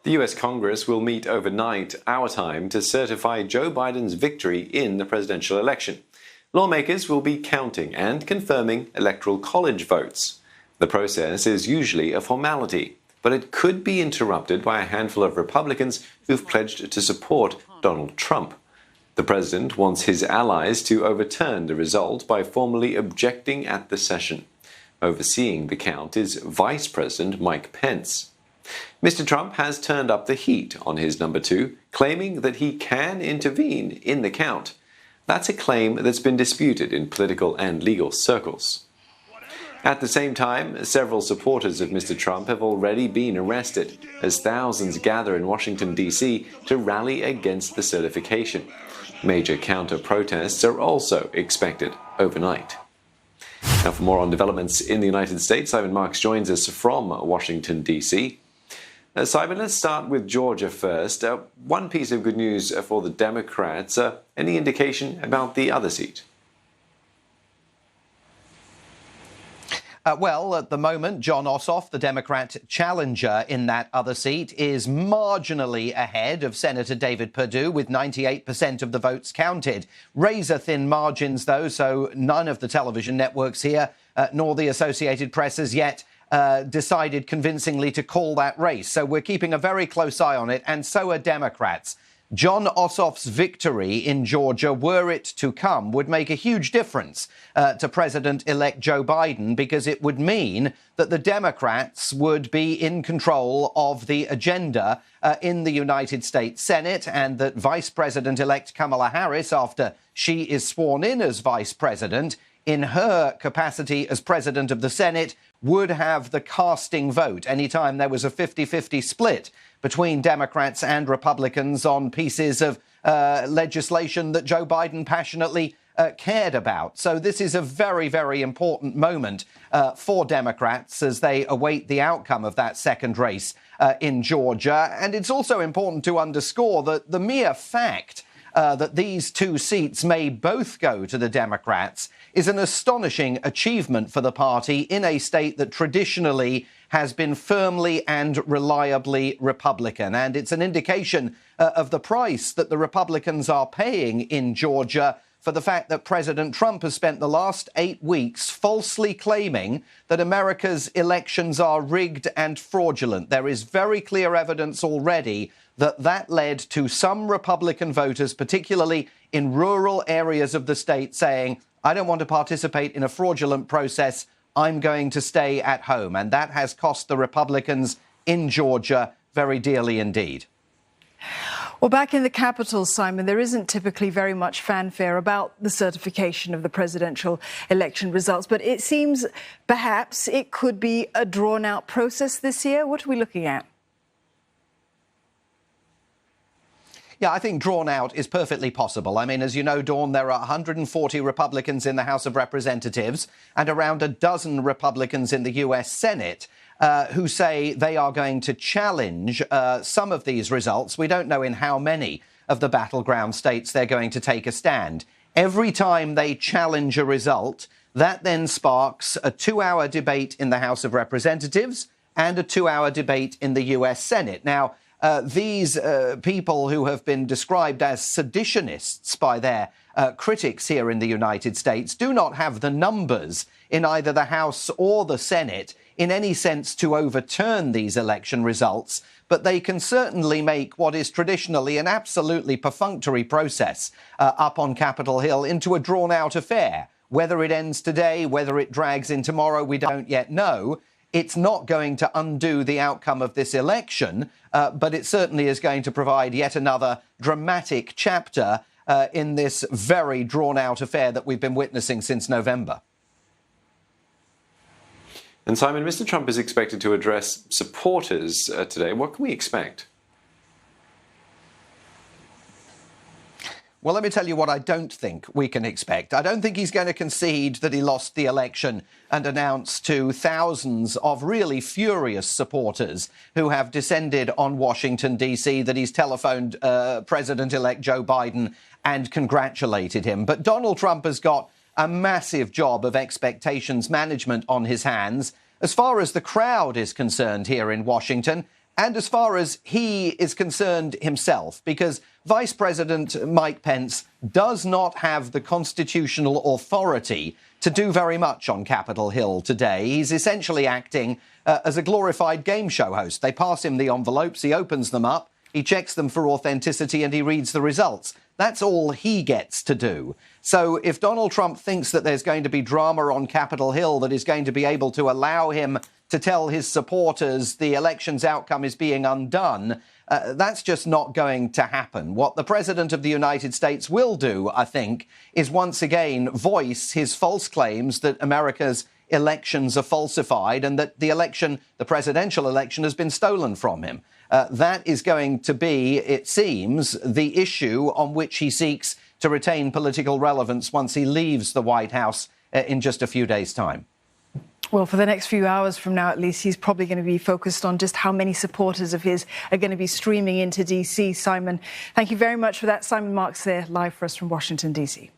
The US Congress will meet overnight, our time, to certify Joe Biden's victory in the presidential election. Lawmakers will be counting and confirming electoral college votes. The process is usually a formality, but it could be interrupted by a handful of Republicans who've pledged to support Donald Trump. The president wants his allies to overturn the result by formally objecting at the session. Overseeing the count is Vice President Mike Pence. Mr. Trump has turned up the heat on his number two, claiming that he can intervene in the count. That's a claim that's been disputed in political and legal circles. At the same time, several supporters of Mr. Trump have already been arrested as thousands gather in Washington, D.C. to rally against the certification. Major counter-protests are also expected overnight. Now, for more on developments in the United States, Simon Marks joins us from Washington, D.C. Simon, let's start with Georgia first. One piece of good news for the Democrats. Any indication about the other seat? Well, at the moment, Jon Ossoff, the Democrat challenger in that other seat, is marginally ahead of Senator David Perdue with 98% of the votes counted. Razor-thin margins, though, so none of the television networks here, nor the Associated Press as yet, decided convincingly to call that race. So we're keeping a very close eye on it, and so are Democrats. Jon Ossoff's victory in Georgia, were it to come, would make a huge difference to President-elect Joe Biden, because it would mean that the Democrats would be in control of the agenda in the United States Senate, and that Vice President-elect Kamala Harris, after she is sworn in as Vice President, in her capacity as President of the Senate, would have the casting vote anytime there was a 50-50 split between Democrats and Republicans on pieces of legislation that Joe Biden passionately cared about. So this is a very, very important moment for Democrats as they await the outcome of that second race in Georgia. And it's also important to underscore that the mere fact that these two seats may both go to the Democrats is an astonishing achievement for the party in a state that traditionally has been firmly and reliably Republican. And it's an indication of the price that the Republicans are paying in Georgia for the fact that President Trump has spent the last 8 weeks falsely claiming that America's elections are rigged and fraudulent. There is very clear evidence already that that led to some Republican voters, particularly in rural areas of the state, saying, I don't want to participate in a fraudulent process. I'm going to stay at home. And that has cost the Republicans in Georgia very dearly indeed. Well, back in the Capitol, Simon, there isn't typically very much fanfare about the certification of the presidential election results, but it seems perhaps it could be a drawn-out process this year. What are we looking at? Yeah, I think drawn out is perfectly possible. I mean, as you know, Dawn, there are 140 Republicans in the House of Representatives and around a dozen Republicans in the US Senate who say they are going to challenge some of these results. We don't know in how many of the battleground states they're going to take a stand. Every time they challenge a result, that then sparks a 2-hour debate in the House of Representatives and a 2-hour debate in the US Senate. Now, these people who have been described as seditionists by their critics here in the United States do not have the numbers in either the House or the Senate in any sense to overturn these election results, but they can certainly make what is traditionally an absolutely perfunctory process up on Capitol Hill into a drawn-out affair. Whether it ends today, whether it drags in tomorrow, we don't yet know. It's not going to undo the outcome of this election, but it certainly is going to provide yet another dramatic chapter in this very drawn-out affair that we've been witnessing since November. And Simon, Mr. Trump is expected to address supporters today. What can we expect? Well, let me tell you what I don't think we can expect. I don't think he's going to concede that he lost the election and announce to thousands of really furious supporters who have descended on Washington, D.C., that he's telephoned President-elect Joe Biden and congratulated him. But Donald Trump has got a massive job of expectations management on his hands. As far as the crowd is concerned here in Washington, and as far as he is concerned himself, because Vice President Mike Pence does not have the constitutional authority to do very much on Capitol Hill today. He's essentially acting as a glorified game show host. They pass him the envelopes, he opens them up, he checks them for authenticity, and he reads the results. That's all he gets to do. So if Donald Trump thinks that there's going to be drama on Capitol Hill that is going to be able to allow him to tell his supporters the election's outcome is being undone, that's just not going to happen. What the President of the United States will do, I think, is once again voice his false claims that America's elections are falsified and that the presidential election, has been stolen from him. That is going to be, it seems, the issue on which he seeks to retain political relevance once he leaves the White House in just a few days' time. Well, for the next few hours from now, at least, he's probably going to be focused on just how many supporters of his are going to be streaming into D.C. Simon, thank you very much for that. Simon Marks there, live for us from Washington, D.C.